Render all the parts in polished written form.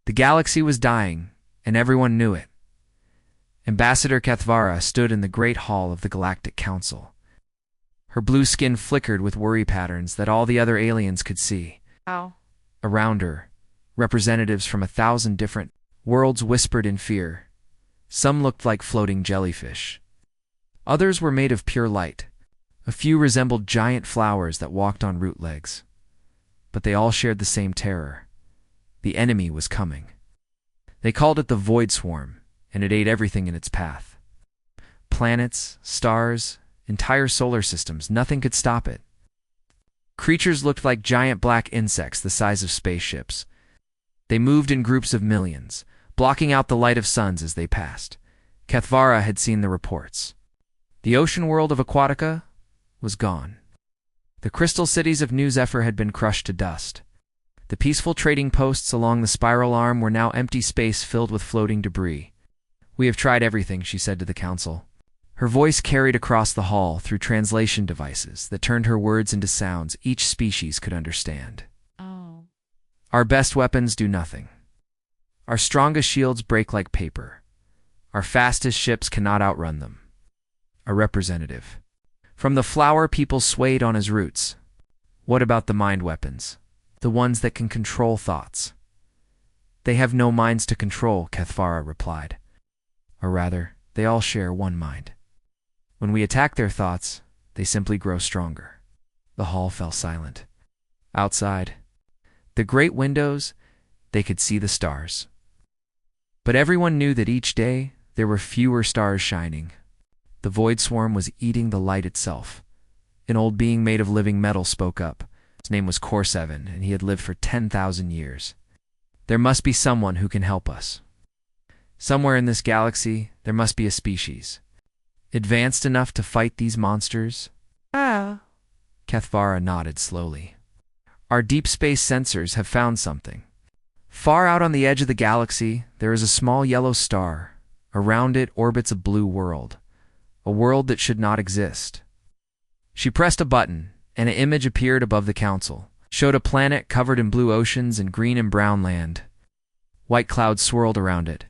The galaxy was dying, and everyone knew it. Ambassador Kethvara stood in the great hall of the Galactic Council. Her blue skin flickered with worry patterns that all the other aliens could see. Ow. Around her, representatives from 1,000 different worlds whispered in fear. Some looked like floating jellyfish. Others were made of pure light. A few resembled giant flowers that walked on root legs. But they all shared the same terror. The enemy was coming. They called it the Void Swarm, and it ate everything in its path. Planets, stars, entire solar systems, nothing could stop it. Creatures looked like giant black insects the size of spaceships. They moved in groups of millions, blocking out the light of suns as they passed. Kethvara had seen the reports. The ocean world of Aquatica was gone. The crystal cities of New Zephyr had been crushed to dust. The peaceful trading posts along the spiral arm were now empty space filled with floating debris. "We have tried everything," she said to the council. Her voice carried across the hall through translation devices that turned her words into sounds each species could understand. Oh. "Our best weapons do nothing. Our strongest shields break like paper. Our fastest ships cannot outrun them." A representative from the flower people swayed on his roots. "What about the mind weapons? The ones that can control thoughts?" "They have no minds to control," Kethvara replied. "Or rather, they all share one mind. When we attack their thoughts, they simply grow stronger." The hall fell silent. Outside, the great windows, they could see the stars. But everyone knew that each day there were fewer stars shining. The Void Swarm was eating the light itself. An old being made of living metal spoke up. His name was Core-7, and he had lived for 10,000 years. "There must be someone who can help us. Somewhere in this galaxy, there must be a species advanced enough to fight these monsters." Kethvara nodded slowly. "Our deep space sensors have found something. Far out on the edge of the galaxy, there is a small yellow star. Around it orbits a blue world. A world that should not exist." She pressed a button, and an image appeared above the council. It showed a planet covered in blue oceans and green and brown land. White clouds swirled around it.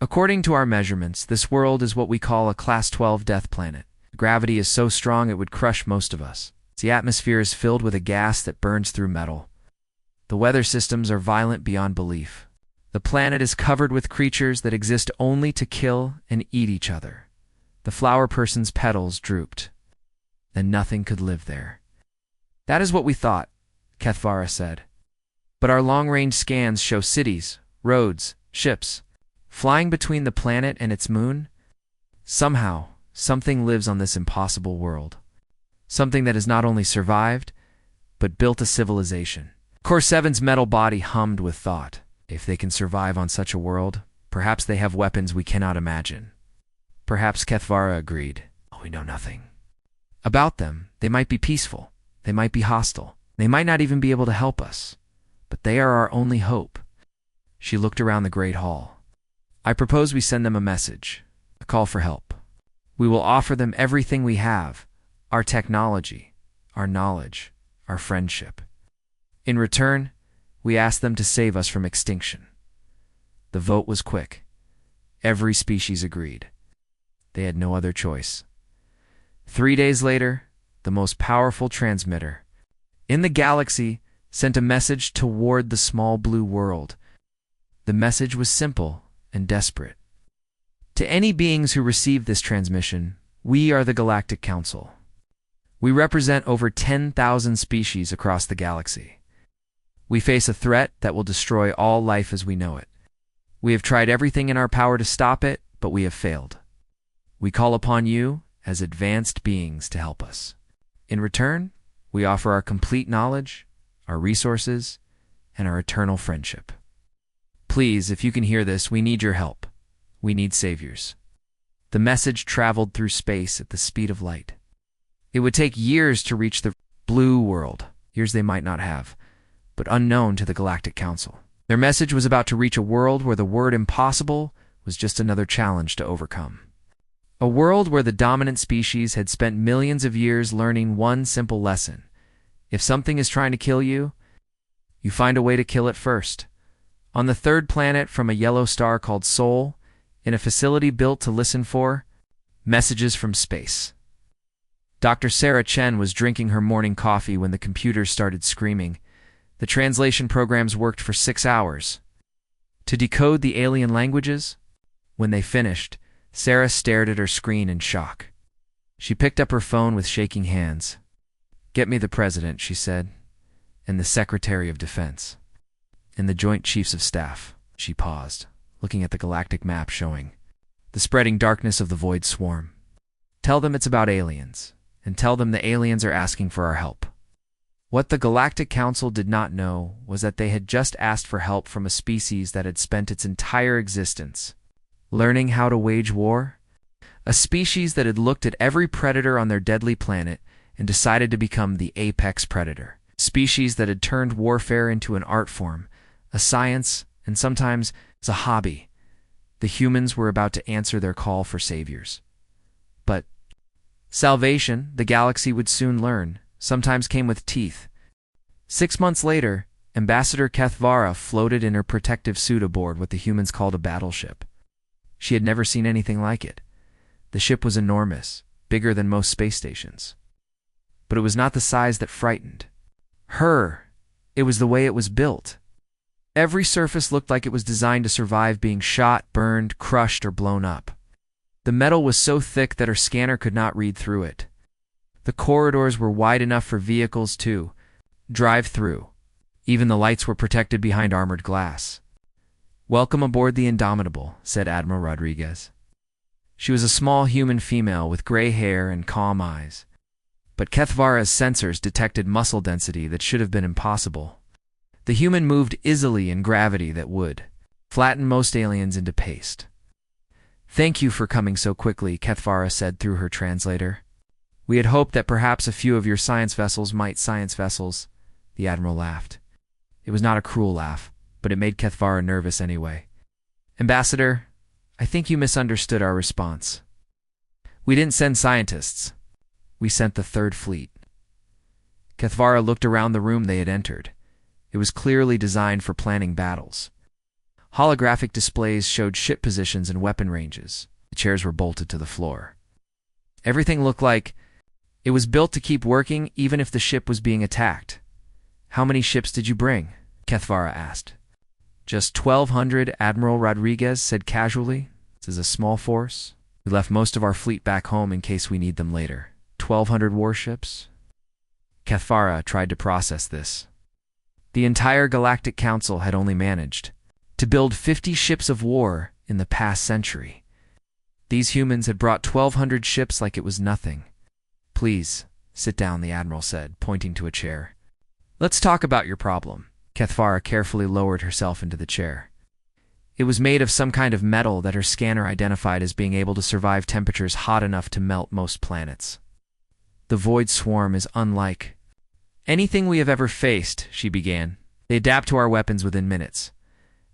"According to our measurements, this world is what we call a Class 12 death planet. Gravity is so strong it would crush most of us. The atmosphere is filled with a gas that burns through metal. The weather systems are violent beyond belief. The planet is covered with creatures that exist only to kill and eat each other. The flower person's petals drooped, and nothing could live there." "That is what we thought," Kethvara said. "But our long-range scans show cities, roads, ships, flying between the planet and its moon. Somehow, something lives on this impossible world. Something that has not only survived, but built a civilization." Core-7's metal body hummed with thought. If they can survive on such a world, perhaps they have weapons we cannot imagine. Perhaps, Kethvara agreed. "We know nothing about them. They might be peaceful. They might be hostile. They might not even be able to help us. But they are our only hope." She looked around the great hall. "I propose we send them a message, a call for help. We will offer them everything we have, our technology, our knowledge, our friendship. In return, we ask them to save us from extinction." The vote was quick. Every species agreed. They had no other choice. 3 days later, the most powerful transmitter in the galaxy sent a message toward the small blue world. The message was simple and desperate. "To any beings who receive this transmission, we are the Galactic Council. We represent over 10,000 species across the galaxy. We face a threat that will destroy all life as we know it. We have tried everything in our power to stop it, but we have failed. We call upon you as advanced beings to help us. In return, we offer our complete knowledge, our resources, and our eternal friendship. Please, if you can hear this, we need your help. We need saviors." The message traveled through space at the speed of light. It would take years to reach the blue world, years they might not have, but unknown to the Galactic Council. Their message was about to reach a world where the word impossible was just another challenge to overcome. A world where the dominant species had spent millions of years learning one simple lesson. If something is trying to kill you, you find a way to kill it first. On the third planet from a yellow star called Sol, in a facility built to listen for messages from space. Dr. Sarah Chen was drinking her morning coffee when the computer started screaming. The translation programs worked for 6 hours. To decode the alien languages? When they finished, Sarah stared at her screen in shock. She picked up her phone with shaking hands. "Get me the President," she said, "and the Secretary of Defense, and the Joint Chiefs of Staff." She paused, looking at the galactic map showing the spreading darkness of the void swarm. "Tell them it's about aliens, and tell them the aliens are asking for our help." What the Galactic Council did not know was that they had just asked for help from a species that had spent its entire existence learning how to wage war. A species that had looked at every predator on their deadly planet and decided to become the apex predator. Species that had turned warfare into an art form, a science, and sometimes as a hobby. The humans were about to answer their call for saviors. But salvation, the galaxy would soon learn, sometimes came with teeth. 6 months later, Ambassador Kethvara floated in her protective suit aboard what the humans called a battleship. She had never seen anything like it. The ship was enormous, bigger than most space stations. But it was not the size that frightened her. It was the way it was built. Every surface looked like it was designed to survive being shot, burned, crushed, or blown up. The metal was so thick that her scanner could not read through it. The corridors were wide enough for vehicles to drive through. Even the lights were protected behind armored glass. "Welcome aboard the Indomitable," said Admiral Rodriguez. She was a small human female with gray hair and calm eyes. But Kethvara's sensors detected muscle density that should have been impossible. The human moved easily in gravity that would flatten most aliens into paste. "Thank you for coming so quickly," Kethvara said through her translator. "We had hoped that perhaps a few of your science vessels might science vessels." The Admiral laughed. It was not a cruel laugh, but it made Kethvara nervous anyway. "Ambassador, I think you misunderstood our response. We didn't send scientists. We sent the Third Fleet." Kethvara looked around the room they had entered. It was clearly designed for planning battles. Holographic displays showed ship positions and weapon ranges. The chairs were bolted to the floor. Everything looked like it was built to keep working even if the ship was being attacked. "How many ships did you bring?" Kethvara asked. "Just 1,200, Admiral Rodriguez said casually. "This is a small force. We left most of our fleet back home in case we need them later." 1,200 warships? Kethvara tried to process this. The entire Galactic Council had only managed to build 50 ships of war in the past century. These humans had brought 1,200 ships like it was nothing. "Please, sit down," the Admiral said, pointing to a chair. "Let's talk about your problem." Kethvara carefully lowered herself into the chair. It was made of some kind of metal that her scanner identified as being able to survive temperatures hot enough to melt most planets. "The void swarm is unlike anything we have ever faced," she began. "They adapt to our weapons within minutes.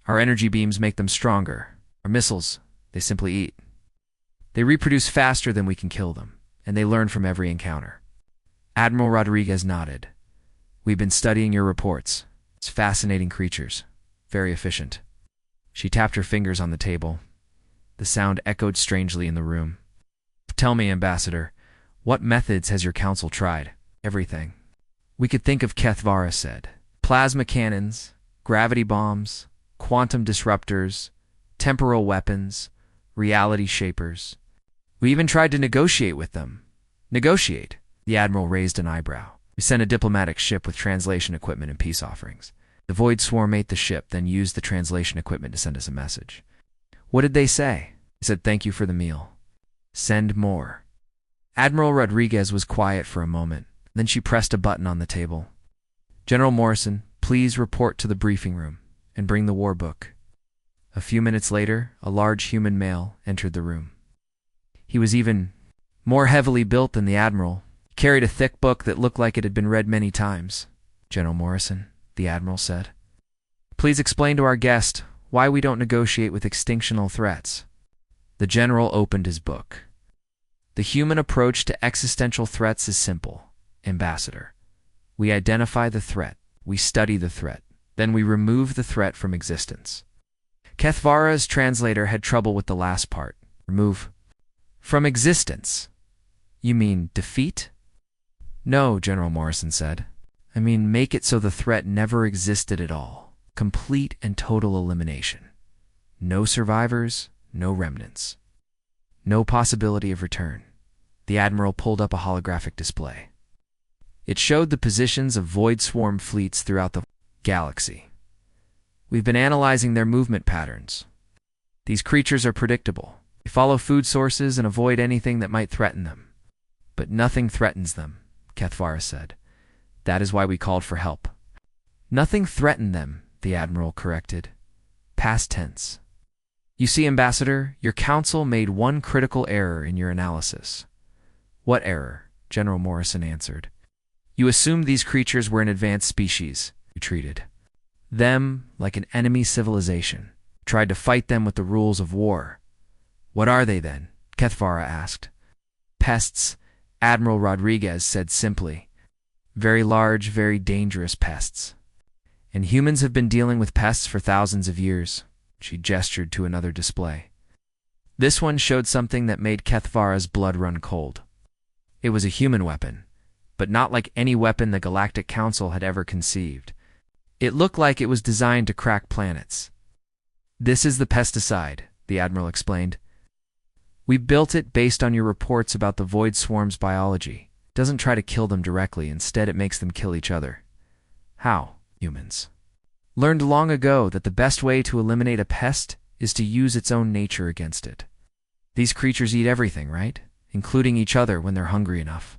Our energy beams make them stronger. Our missiles, they simply eat. They reproduce faster than we can kill them, and they learn from every encounter." Admiral Rodriguez nodded. "We've been studying your reports. It's fascinating creatures. Very efficient." She tapped her fingers on the table. The sound echoed strangely in the room. "Tell me, Ambassador, what methods has your council tried?" "Everything we could think of," Kethvara said. "Plasma cannons, gravity bombs, quantum disruptors, temporal weapons, reality shapers. We even tried to negotiate with them." "Negotiate?" The Admiral raised an eyebrow. "We sent a diplomatic ship with translation equipment and peace offerings. The Void Swarm ate the ship, then used the translation equipment to send us a message." "What did they say?" "They said thank you for the meal. Send more." Admiral Rodriguez was quiet for a moment. Then she pressed a button on the table. "General Morrison, please report to the briefing room and bring the war book." A few minutes later, a large human male entered the room. He was even more heavily built than the Admiral, carried a thick book that looked like it had been read many times. "General Morrison," the Admiral said, "please explain to our guest why we don't negotiate with extinctional threats." The General opened his book. "The human approach to existential threats is simple, Ambassador. We identify the threat. We study the threat. Then we remove the threat from existence. Kethvara's translator had trouble with the last part. Remove from existence. You mean defeat? No, General Morrison said. I mean make it so the threat never existed at all. Complete and total elimination. No survivors, no remnants. No possibility of return. The Admiral pulled up a holographic display. It showed the positions of Void Swarm fleets throughout the galaxy. We've been analyzing their movement patterns. These creatures are predictable. They follow food sources and avoid anything that might threaten them. But nothing threatens them, Kethvara said. That is why we called for help. Nothing threatened them, the Admiral corrected. Past tense. You see, Ambassador, your council made one critical error in your analysis. What error? General Morrison answered. You assumed these creatures were an advanced species. You treated them like an enemy civilization. Tried to fight them with the rules of war. What are they then? Kethvara asked. Pests, Admiral Rodriguez said simply. Very large, very dangerous pests. And humans have been dealing with pests for thousands of years. She gestured to another display. This one showed something that made Kethvara's blood run cold. It was a human weapon, but not like any weapon the Galactic Council had ever conceived. It looked like it was designed to crack planets. This is the pesticide, the Admiral explained. We built it based on your reports about the Void Swarm's biology. It doesn't try to kill them directly, instead it makes them kill each other. How? Humans learned long ago that the best way to eliminate a pest is to use its own nature against it. These creatures eat everything, right? Including each other when they're hungry enough.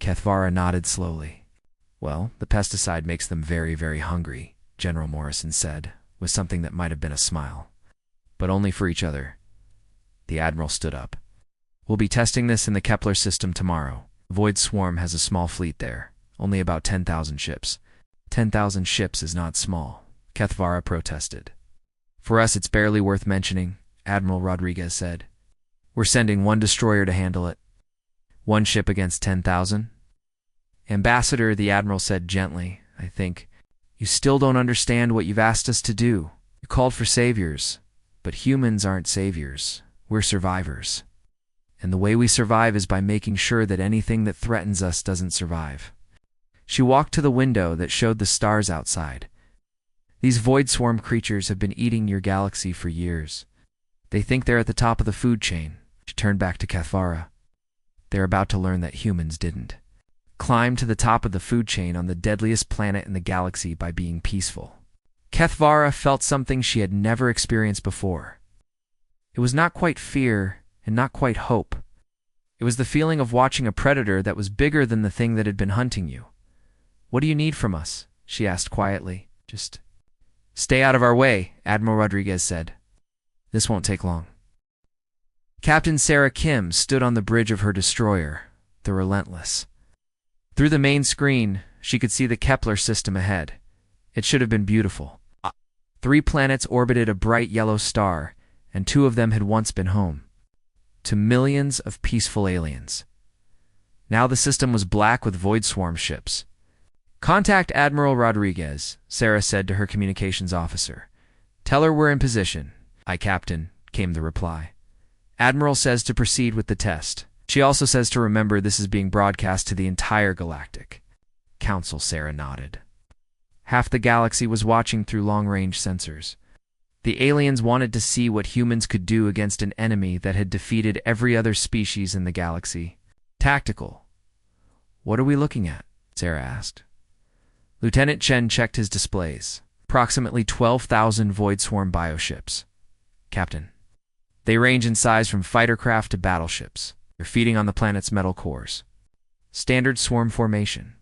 Kethvara nodded slowly. Well, the pesticide makes them very, very hungry, General Morrison said, with something that might have been a smile. But only for each other. The Admiral stood up. We'll be testing this in the Kepler system tomorrow. Void Swarm has a small fleet there, only about 10,000 ships. 10,000 ships is not small, Kethvara protested. For us it's barely worth mentioning, Admiral Rodriguez said. We're sending one destroyer to handle it. One ship against 10,000? Ambassador, the Admiral said gently, I think. You still don't understand what you've asked us to do. You called for saviors, but humans aren't saviors. We're survivors. And the way we survive is by making sure that anything that threatens us doesn't survive. She walked to the window that showed the stars outside. These Void Swarm creatures have been eating your galaxy for years. They think they're at the top of the food chain. She turned back to Kethvara. They're about to learn that humans didn't. Climb to the top of the food chain on the deadliest planet in the galaxy by being peaceful. Kethvara felt something she had never experienced before. It was not quite fear and not quite hope. It was the feeling of watching a predator that was bigger than the thing that had been hunting you. What do you need from us? She asked quietly. Just stay out of our way, Admiral Rodriguez said. This won't take long. Captain Sarah Kim stood on the bridge of her destroyer, the Relentless. Through the main screen, she could see the Kepler system ahead. It should have been beautiful. 3 planets orbited a bright yellow star, and 2 of them had once been home to millions of peaceful aliens. Now the system was black with Void Swarm ships. Contact Admiral Rodriguez, Sarah said to her communications officer. Tell her we're in position. Aye, Captain, came the reply. Admiral says to proceed with the test. She also says to remember this is being broadcast to the entire Galactic Council, Sarah nodded. Half the galaxy was watching through long-range sensors. The aliens wanted to see what humans could do against an enemy that had defeated every other species in the galaxy. Tactical. What are we looking at? Sarah asked. Lieutenant Chen checked his displays. Approximately 12,000 Void Swarm bioships. Captain. They range in size from fighter craft to battleships. They're feeding on the planet's metal cores. Standard swarm formation.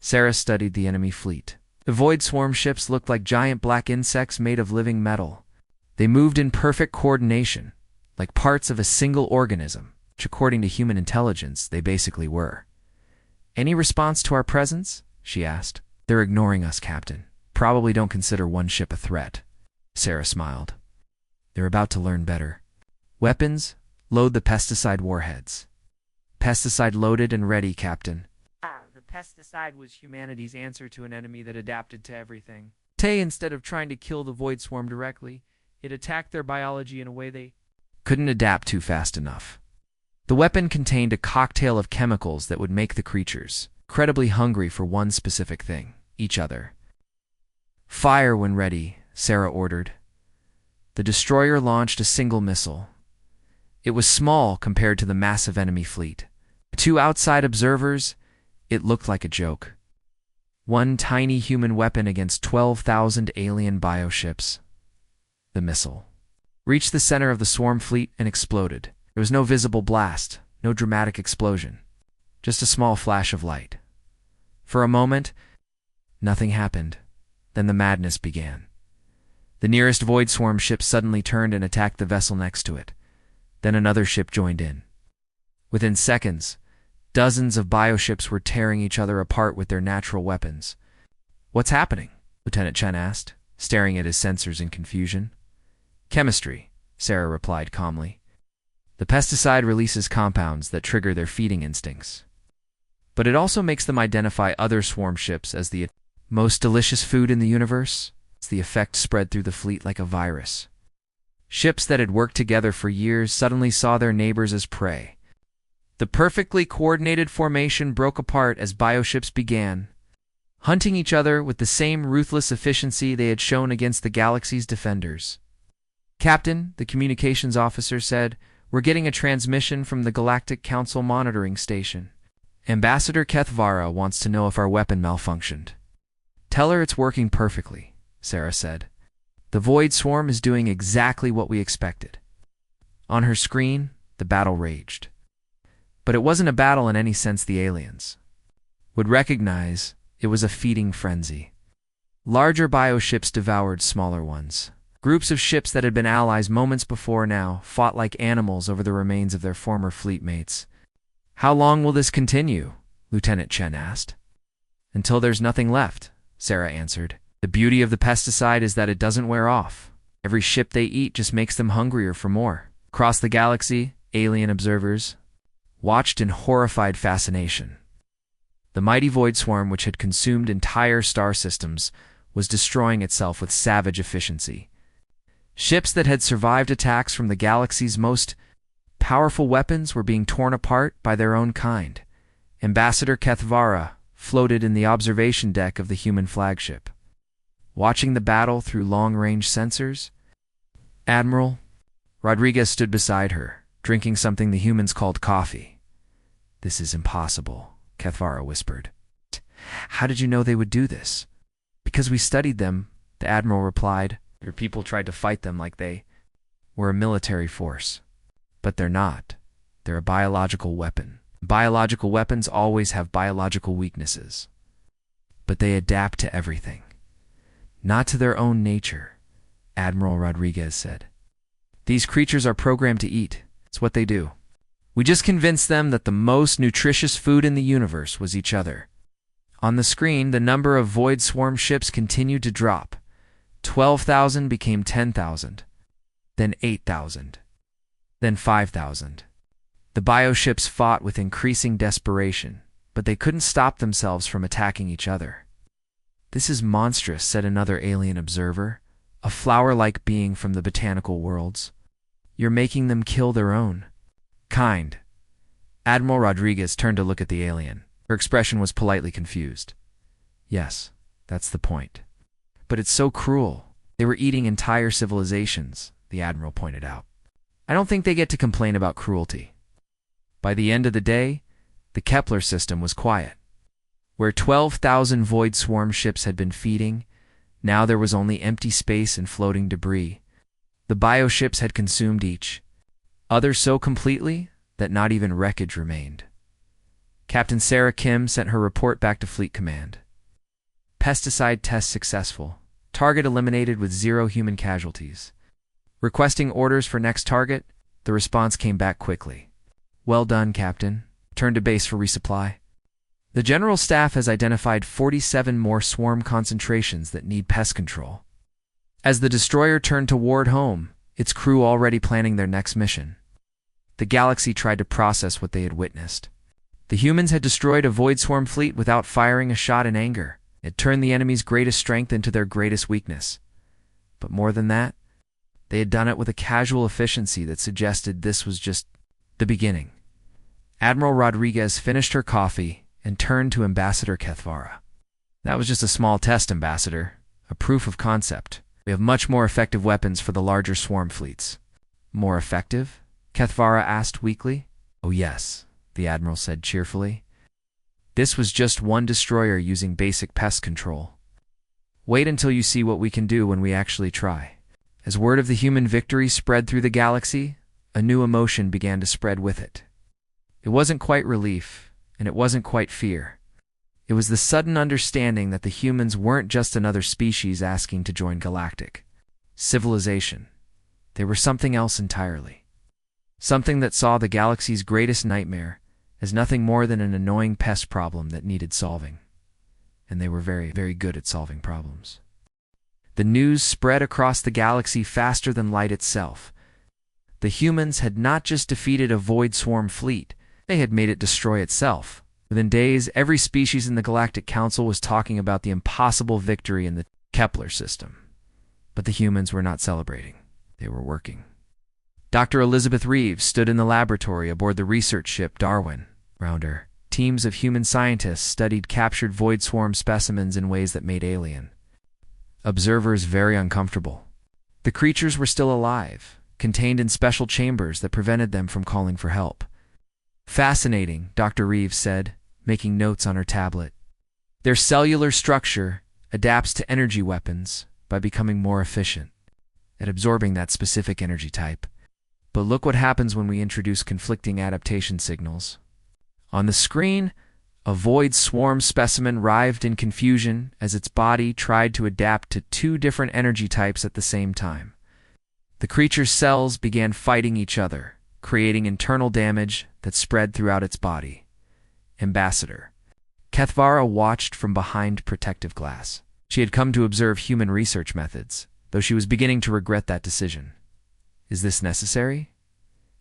Sarah studied the enemy fleet. The Void Swarm ships looked like giant black insects made of living metal. They moved in perfect coordination, like parts of a single organism, which according to human intelligence, they basically were. Any response to our presence? She asked. They're ignoring us, Captain. Probably don't consider one ship a threat. Sarah smiled. They're about to learn better. Weapons? Load the pesticide warheads. Pesticide loaded and ready, Captain. pesticide was humanity's answer to an enemy that adapted to everything. Instead of trying to kill the void swarm directly, it attacked their biology in a way they couldn't adapt to fast enough. The weapon contained a cocktail of chemicals that would make the creatures incredibly hungry for one specific thing: each other. "Fire when ready," Sarah ordered. The destroyer launched a single missile. It was small compared to the massive enemy fleet. To outside observers, it looked like a joke. One tiny human weapon against 12,000 alien bioships. The missile reached the center of the swarm fleet and exploded. There was no visible blast, no dramatic explosion, just a small flash of light. For a moment, nothing happened. Then the madness began. The nearest void swarm ship suddenly turned and attacked the vessel next to it. Then another ship joined in. Within seconds, dozens of bioships were tearing each other apart with their natural weapons. "What's happening?" Lieutenant Chen asked, staring at his sensors in confusion. "Chemistry," Sarah replied calmly. "The pesticide releases compounds that trigger their feeding instincts. But it also makes them identify other swarm ships as the most delicious food in the universe." The effect spread through the fleet like a virus. Ships that had worked together for years suddenly saw their neighbors as prey. The perfectly coordinated formation broke apart as bioships began hunting each other with the same ruthless efficiency they had shown against the galaxy's defenders. "Captain," the communications officer said, "we're getting a transmission from the Galactic Council monitoring station. Ambassador Kethvara wants to know if our weapon malfunctioned." "Tell her it's working perfectly," Sarah said. "The void swarm is doing exactly what we expected." On her screen, the battle raged. But it wasn't a battle in any sense the aliens would recognize. It was a feeding frenzy. Larger bioships devoured smaller ones. Groups of ships that had been allies moments before now fought like animals over the remains of their former fleet mates. "How long will this continue?" Lieutenant Chen asked. "Until there's nothing left," Sarah answered. "The beauty of the pesticide is that it doesn't wear off. Every ship they eat just makes them hungrier for more." Across the galaxy, alien observers watched in horrified fascination. The mighty void swarm, which had consumed entire star systems, was destroying itself with savage efficiency. Ships that had survived attacks from the galaxy's most powerful weapons were being torn apart by their own kind. Ambassador Kethvara floated in the observation deck of the human flagship, watching the battle through long-range sensors. Admiral Rodriguez stood beside her, drinking something the humans called coffee. "This is impossible," Kethvara whispered. "How did you know they would do this?" "Because we studied them," the Admiral replied. "Your people tried to fight them like they were a military force. But they're not. They're a biological weapon. Biological weapons always have biological weaknesses. But they adapt to everything. Not to their own nature," Admiral Rodriguez said. "These creatures are programmed to eat. It's what they do. We just convinced them that the most nutritious food in the universe was each other." On the screen, the number of void swarm ships continued to drop. 12,000 became 10,000, then 8,000, then 5,000. The bioships fought with increasing desperation, but they couldn't stop themselves from attacking each other. "This is monstrous," said another alien observer, a flower-like being from the botanical worlds. "You're making them kill their own kind." Admiral Rodriguez turned to look at the alien. Her expression was politely confused. "Yes, that's the point. But it's so cruel. They were eating entire civilizations," the Admiral pointed out. "I don't think they get to complain about cruelty." By the end of the day, the Kepler system was quiet. Where 12,000 void swarm ships had been feeding, now there was only empty space and floating debris. The bioships had consumed each other so completely that not even wreckage remained. Captain Sarah Kim sent her report back to Fleet Command. "Pesticide test successful. Target eliminated with 0 human casualties." Requesting orders for next target, the response came back quickly. "Well done, Captain. Turn to base for resupply." The General Staff has identified 47 more swarm concentrations that need pest control. As the destroyer turned toward home, its crew already planning their next mission. The galaxy tried to process what they had witnessed. The humans had destroyed a Void Swarm fleet without firing a shot in anger. It turned the enemy's greatest strength into their greatest weakness. But more than that, they had done it with a casual efficiency that suggested this was just the beginning. Admiral Rodriguez finished her coffee and turned to Ambassador Kethvara. That was just a small test, Ambassador. A proof of concept. We have much more effective weapons for the larger swarm fleets. More effective? Kethvara asked weakly. Oh yes, the Admiral said cheerfully. This was just one destroyer using basic pest control. Wait until you see what we can do when we actually try. As word of the human victory spread through the galaxy, a new emotion began to spread with it. It wasn't quite relief, and it wasn't quite fear. It was the sudden understanding that the humans weren't just another species asking to join galactic civilization. They were something else entirely. Something that saw the galaxy's greatest nightmare as nothing more than an annoying pest problem that needed solving. And they were very, very good at solving problems. The news spread across the galaxy faster than light itself. The humans had not just defeated a Void Swarm fleet, they had made it destroy itself. Within days, every species in the Galactic Council was talking about the impossible victory in the Kepler system. But the humans were not celebrating. They were working. Dr. Elizabeth Reeves stood in the laboratory aboard the research ship Darwin. Around her, teams of human scientists studied captured Void Swarm specimens in ways that made alien observers very uncomfortable. The creatures were still alive, contained in special chambers that prevented them from calling for help. Fascinating, Dr. Reeves said, making notes on her tablet. Their cellular structure adapts to energy weapons by becoming more efficient at absorbing that specific energy type. But look what happens when we introduce conflicting adaptation signals. On the screen, a Void Swarm specimen writhed in confusion as its body tried to adapt to two different energy types at the same time. The creature's cells began fighting each other, creating internal damage that spread throughout its body. Ambassador Kethvara watched from behind protective glass. She had come to observe human research methods, though she was beginning to regret that decision. Is this necessary?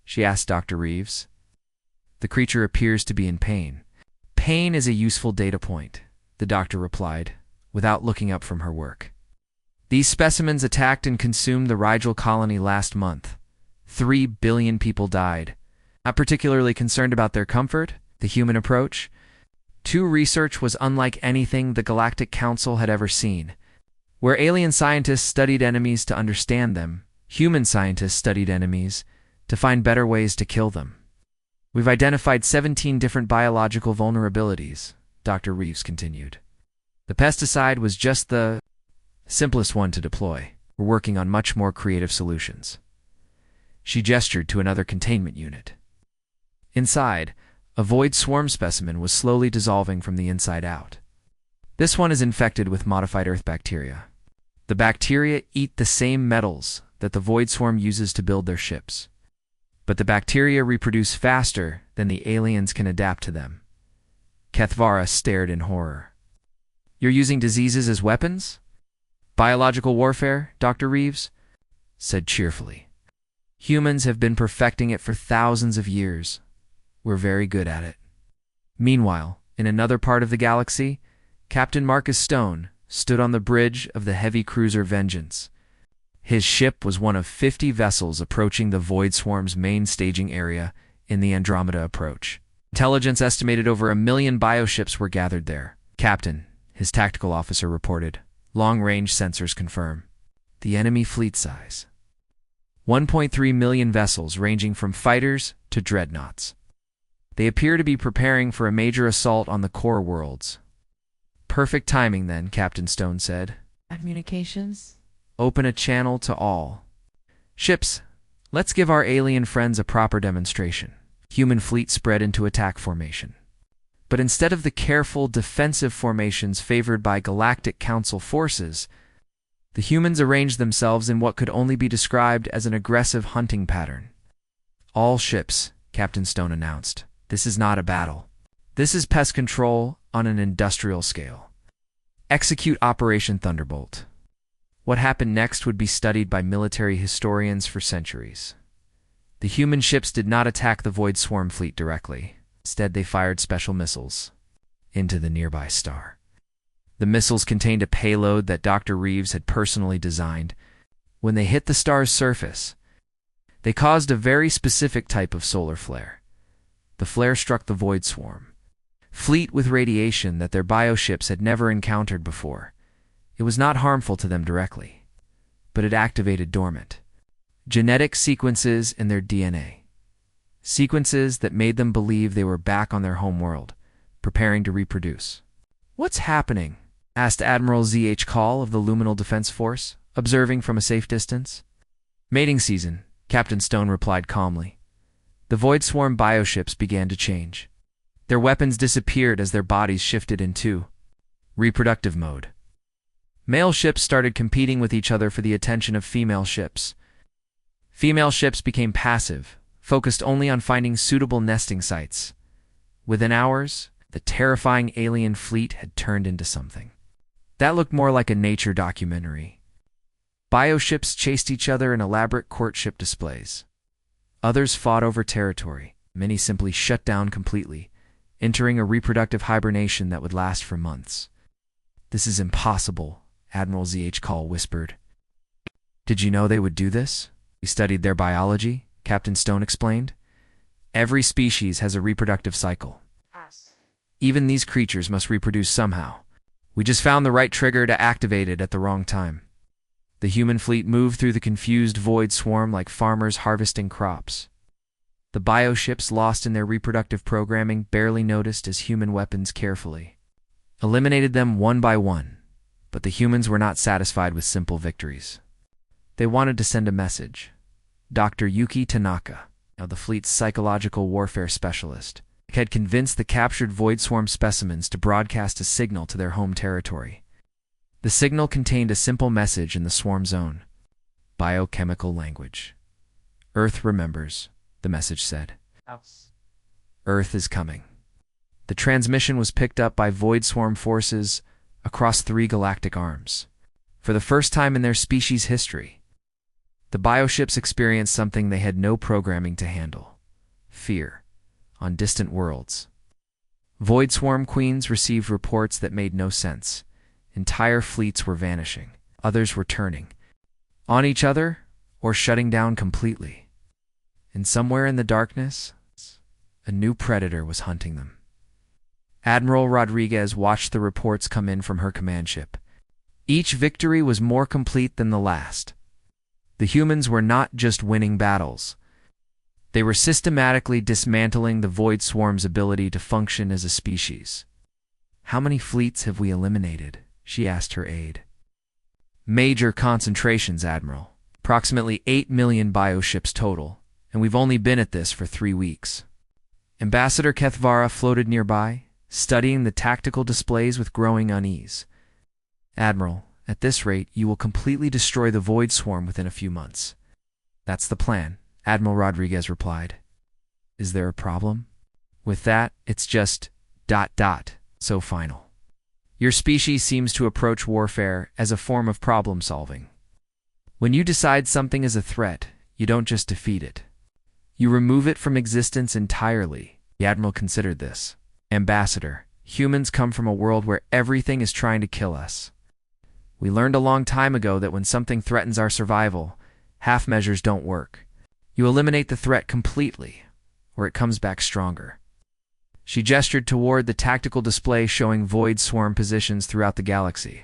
She asked Dr. Reeves. The creature appears to be in pain. Pain is a useful data point, the doctor replied, without looking up from her work. These specimens attacked and consumed the Rigel colony last month. 3 billion people died. Not particularly concerned about their comfort, the human approach. Research was unlike anything the Galactic Council had ever seen. Where alien scientists studied enemies to understand them, human scientists studied enemies to find better ways to kill them. We've identified 17 different biological vulnerabilities, Dr. Reeves continued. The pesticide was just the simplest one to deploy. We're working on much more creative solutions. She gestured to another containment unit. Inside, a Void Swarm specimen was slowly dissolving from the inside out. This one is infected with modified Earth bacteria. The bacteria eat the same metals that the Void Swarm uses to build their ships. But the bacteria reproduce faster than the aliens can adapt to them. Kethvara stared in horror. You're using diseases as weapons? Biological warfare, Dr. Reeves said cheerfully. Humans have been perfecting it for thousands of years. We're very good at it. Meanwhile, in another part of the galaxy, Captain Marcus Stone stood on the bridge of the heavy cruiser Vengeance. His ship was one of 50 vessels approaching the Void Swarm's main staging area in the Andromeda approach. Intelligence estimated over 1 million bioships were gathered there. Captain, his tactical officer reported. Long-range sensors confirm. The enemy fleet size. 1.3 million vessels ranging from fighters to dreadnoughts. They appear to be preparing for a major assault on the core worlds. Perfect timing then, Captain Stone said. Communications? Open a channel to all ships. Let's give our alien friends a proper demonstration. Human fleet spread into attack formation. But instead of the careful defensive formations favored by Galactic Council forces, the humans arranged themselves in what could only be described as an aggressive hunting pattern. All ships, Captain Stone announced. This is not a battle. This is pest control on an industrial scale. Execute Operation Thunderbolt. What happened next would be studied by military historians for centuries. The human ships did not attack the Void Swarm fleet directly. Instead, they fired special missiles into the nearby star. The missiles contained a payload that Dr. Reeves had personally designed. When they hit the star's surface, they caused a very specific type of solar flare. The flare struck the Void Swarm, fleet with radiation that their bioships had never encountered before. It was not harmful to them directly, but it activated dormant genetic sequences in their DNA. Sequences that made them believe they were back on their home world, preparing to reproduce. "What's happening?" asked Admiral Z.H. Call of the Luminal Defense Force, observing from a safe distance. "Mating season," Captain Stone replied calmly. The Void Swarm bioships began to change. Their weapons disappeared as their bodies shifted into reproductive mode. Male ships started competing with each other for the attention of female ships. Female ships became passive, focused only on finding suitable nesting sites. Within hours, the terrifying alien fleet had turned into something that looked more like a nature documentary. Bioships chased each other in elaborate courtship displays. Others fought over territory. Many simply shut down completely, entering a reproductive hibernation that would last for months. "This is impossible," Admiral Z.H. Call whispered. "Did you know they would do this? We studied their biology," Captain Stone explained. "Every species has a reproductive cycle. Even these creatures must reproduce somehow. We just found the right trigger to activate it at the wrong time." The human fleet moved through the confused Void Swarm like farmers harvesting crops. The bioships lost in their reproductive programming barely noticed as human weapons carefully eliminated them one by one. But the humans were not satisfied with simple victories. They wanted to send a message. Dr. Yuki Tanaka, now the fleet's psychological warfare specialist, had convinced the captured Void Swarm specimens to broadcast a signal to their home territory. The signal contained a simple message in the swarm zone. Biochemical language. "Earth remembers," the message said. "Earth is coming." The transmission was picked up by Void Swarm forces across 3 galactic arms. For the first time in their species' history, the bioships experienced something they had no programming to handle: fear on distant worlds. Void Swarm queens received reports that made no sense. Entire fleets were vanishing. Others were turning on each other or shutting down completely. And somewhere in the darkness, a new predator was hunting them. Admiral Rodriguez watched the reports come in from her command ship. Each victory was more complete than the last. The humans were not just winning battles. They were systematically dismantling the Void Swarm's ability to function as a species. "How many fleets have we eliminated?" she asked her aide. "Major concentrations, Admiral. Approximately 8 million bioships total, and we've only been at this for 3 weeks. Ambassador Kethvara floated nearby, studying the tactical displays with growing unease. "Admiral, at this rate, you will completely destroy the Void Swarm within a few months." "That's the plan," Admiral Rodriguez replied. "Is there a problem?" "With that, it's just ... so final. Your species seems to approach warfare as a form of problem solving. When you decide something is a threat, you don't just defeat it. You remove it from existence entirely." The Admiral considered this. "Ambassador, humans come from a world where everything is trying to kill us. We learned a long time ago that when something threatens our survival, half measures don't work. You eliminate the threat completely, or it comes back stronger." She gestured toward the tactical display showing Void Swarm positions throughout the galaxy.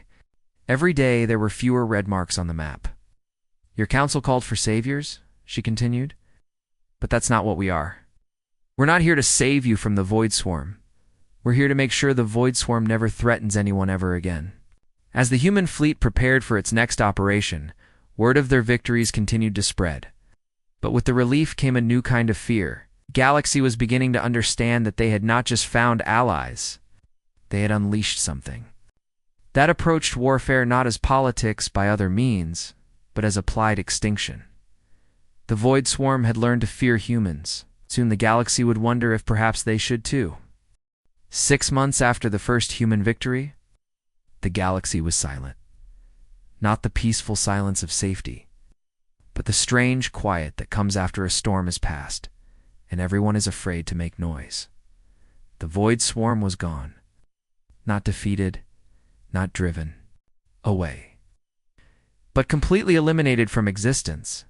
Every day there were fewer red marks on the map. "Your council called for saviors," she continued. "But that's not what we are. We're not here to save you from the Void Swarm. We're here to make sure the Void Swarm never threatens anyone ever again." As the human fleet prepared for its next operation, word of their victories continued to spread. But with the relief came a new kind of fear. Galaxy was beginning to understand that they had not just found allies, they had unleashed something that approached warfare not as politics by other means, but as applied extinction. The Void Swarm had learned to fear humans. Soon the galaxy would wonder if perhaps they should too. 6 months after the first human victory, the galaxy was silent. Not the peaceful silence of safety, but the strange quiet that comes after a storm has passed, and everyone is afraid to make noise. The void swarm was gone. Not defeated, not driven away, but completely eliminated from existence.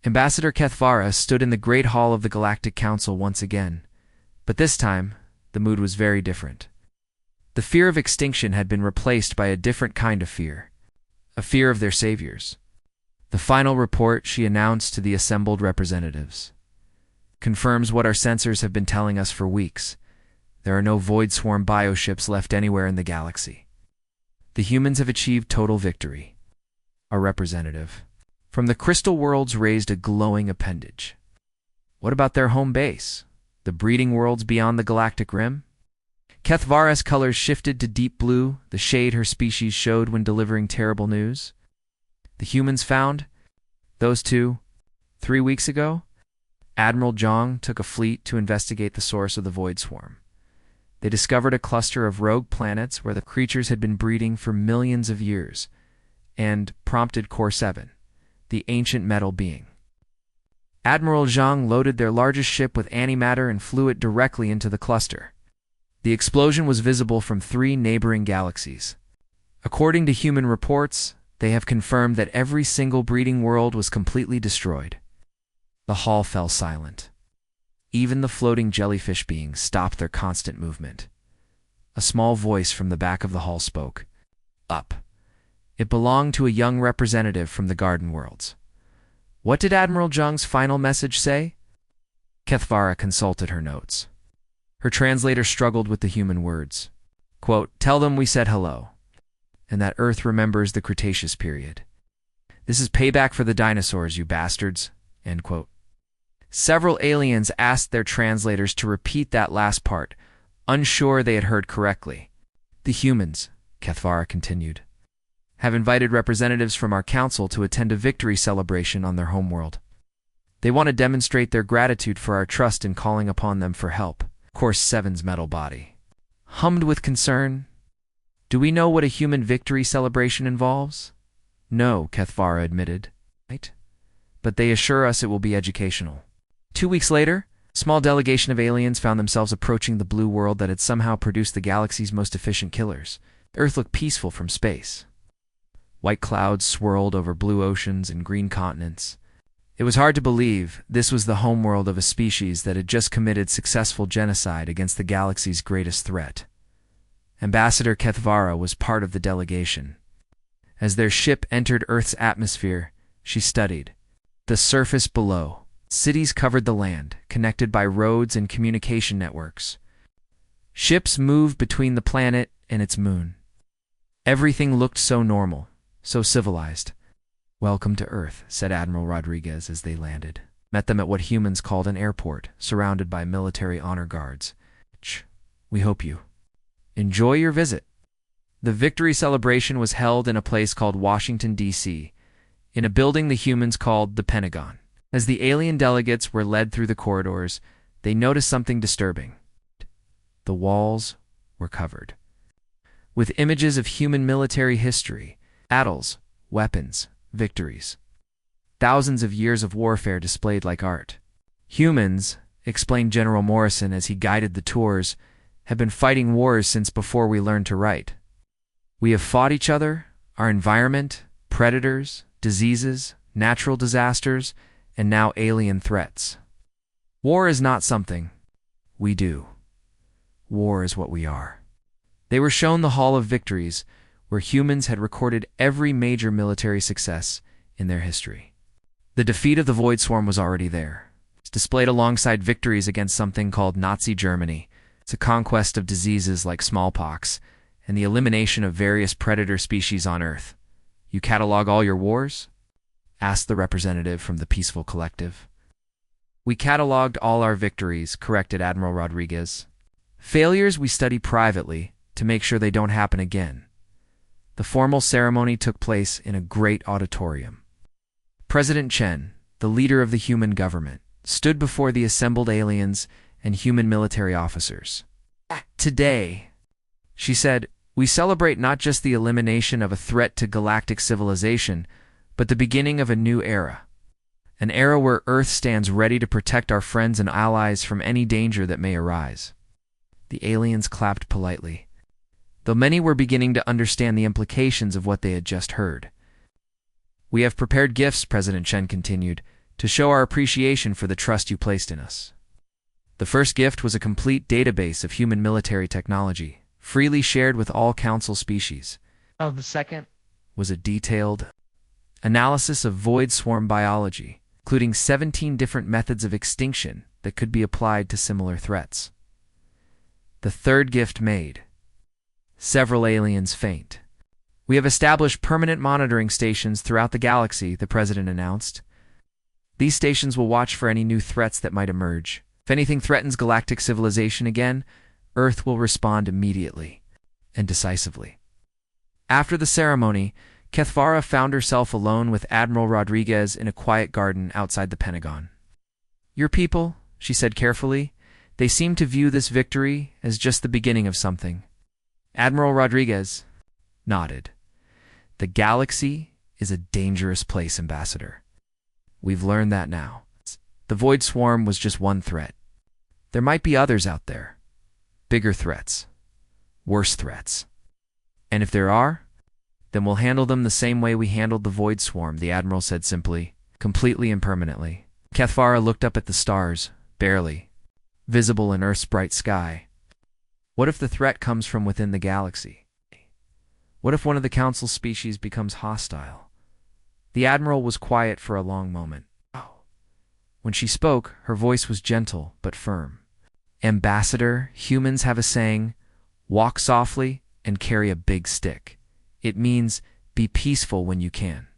Ambassador Kethvara stood in the Great Hall of the Galactic Council once again, but this time the mood was very different. The fear of extinction had been replaced by a different kind of fear, a fear of their saviors. The final report, she announced to the assembled representatives, confirms what our sensors have been telling us for weeks. There are no void swarm bioships left anywhere in the galaxy. The humans have achieved total victory. A representative from the Crystal Worlds raised a glowing appendage. What about their home base, the breeding worlds beyond the galactic rim? Kethvara's colors shifted to deep blue, the shade her species showed when delivering terrible news. The humans found those two 3 weeks ago. Admiral Zhang took a fleet to investigate the source of the void swarm. They discovered a cluster of rogue planets where the creatures had been breeding for millions of years, and prompted Core 7, the ancient metal being. Admiral Zhang loaded their largest ship with antimatter and flew it directly into the cluster. The explosion was visible from 3 neighboring galaxies. According to human reports, they have confirmed that every single breeding world was completely destroyed. The hall fell silent. Even the floating jellyfish beings stopped their constant movement. A small voice from the back of the hall spoke. Up. It belonged to a young representative from the Garden Worlds. What did Admiral Zhang's final message say? Kethvara consulted her notes. Her translator struggled with the human words. Quote, "Tell them we said hello, and that Earth remembers the Cretaceous period. This is payback for the dinosaurs, you bastards." End quote. Several aliens asked their translators to repeat that last part, unsure they had heard correctly. The humans, Kethvara continued, have invited representatives from our council to attend a victory celebration on their homeworld. They want to demonstrate their gratitude for our trust in calling upon them for help. Course 7's metal body hummed with concern. Do we know what a human victory celebration involves? No, Kethvara admitted. Right? But they assure us it will be educational. 2 weeks later, a small delegation of aliens found themselves approaching the blue world that had somehow produced the galaxy's most efficient killers. Earth looked peaceful from space. White clouds swirled over blue oceans and green continents. It was hard to believe this was the homeworld of a species that had just committed successful genocide against the galaxy's greatest threat. Ambassador Kethvara was part of the delegation. As their ship entered Earth's atmosphere, she studied the surface below. Cities covered the land, connected by roads and communication networks. Ships moved between the planet and its moon. Everything looked so normal, so civilized. Welcome to Earth, said Admiral Rodriguez as they landed. Met them at what humans called an airport, surrounded by military honor guards. We hope you enjoy your visit. The victory celebration was held in a place called Washington, D.C., in a building the humans called the Pentagon. As the alien delegates were led through the corridors, they noticed something disturbing. The walls were covered with images of human military history, battles, weapons, victories. Thousands of years of warfare displayed like art. Humans, explained General Morrison as he guided the tours, have been fighting wars since before we learned to write. We have fought each other, our environment, predators, diseases, natural disasters, and now alien threats. War is not something we do. War is what we are. They were shown the Hall of Victories, where humans had recorded every major military success in their history. The defeat of the Void Swarm was already there. It's displayed alongside victories against something called Nazi Germany. It's a conquest of diseases like smallpox and the elimination of various predator species on Earth. You catalog all your wars? Asked the representative from the Peaceful Collective. We cataloged all our victories, corrected Admiral Rodriguez. Failures we study privately to make sure they don't happen again. The formal ceremony took place in a great auditorium. President Chen, the leader of the human government, stood before the assembled aliens and human military officers. Today, she said, we celebrate not just the elimination of a threat to galactic civilization, but the beginning of a new era. An era where Earth stands ready to protect our friends and allies from any danger that may arise. The aliens clapped politely, though many were beginning to understand the implications of what they had just heard. "We have prepared gifts," President Chen continued, "to show our appreciation for the trust you placed in us." The first gift was a complete database of human military technology, freely shared with all council species. The second was a detailed analysis of void swarm biology, including 17 different methods of extinction that could be applied to similar threats. The third gift made several aliens faint. "We have established permanent monitoring stations throughout the galaxy," the president announced. "These stations will watch for any new threats that might emerge. If anything threatens galactic civilization again, Earth will respond immediately and decisively." After the ceremony, Kethvara found herself alone with Admiral Rodriguez in a quiet garden outside the Pentagon. "Your people," she said carefully, "they seem to view this victory as just the beginning of something." Admiral Rodriguez nodded. "The galaxy is a dangerous place, Ambassador. We've learned that now. The Void Swarm was just one threat. There might be others out there. Bigger threats. Worse threats. And if there are, then we'll handle them the same way we handled the Void Swarm," the Admiral said simply, completely and permanently. Kethvara looked up at the stars, barely visible in Earth's bright sky. What if the threat comes from within the galaxy? What if one of the Council species becomes hostile? The Admiral was quiet for a long moment. When she spoke, her voice was gentle but firm. "Ambassador, humans have a saying, walk softly and carry a big stick. It means be peaceful when you can,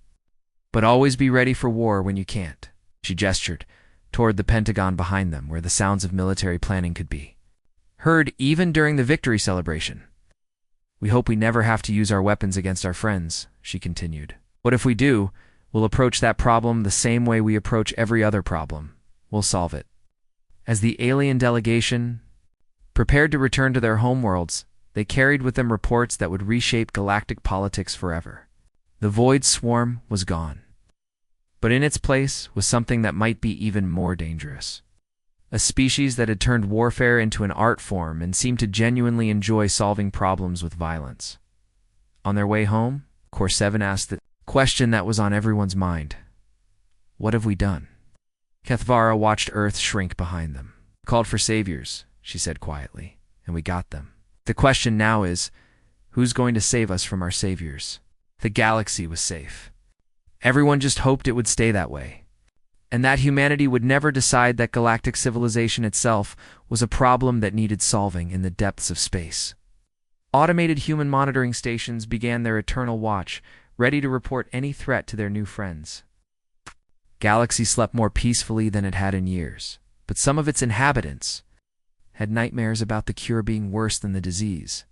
but always be ready for war when you can't." She gestured toward the Pentagon behind them, where the sounds of military planning could be heard even during the victory celebration. "We hope we never have to use our weapons against our friends," she continued. "What if we do? We'll approach that problem the same way we approach every other problem. We'll solve it." As the alien delegation prepared to return to their homeworlds, they carried with them reports that would reshape galactic politics forever. The Void Swarm was gone, but in its place was something that might be even more dangerous. A species that had turned warfare into an art form and seemed to genuinely enjoy solving problems with violence. On their way home, Core-7 asked the question that was on everyone's mind. What have we done? Kethvara watched Earth shrink behind them. "Called for saviors," she said quietly, "and we got them. The question now is, who's going to save us from our saviors?" The galaxy was safe. Everyone just hoped it would stay that way, and that humanity would never decide that galactic civilization itself was a problem that needed solving in the depths of space. Automated human monitoring stations began their eternal watch, ready to report any threat to their new friends. Galaxy slept more peacefully than it had in years, but some of its inhabitants had nightmares about the cure being worse than the disease.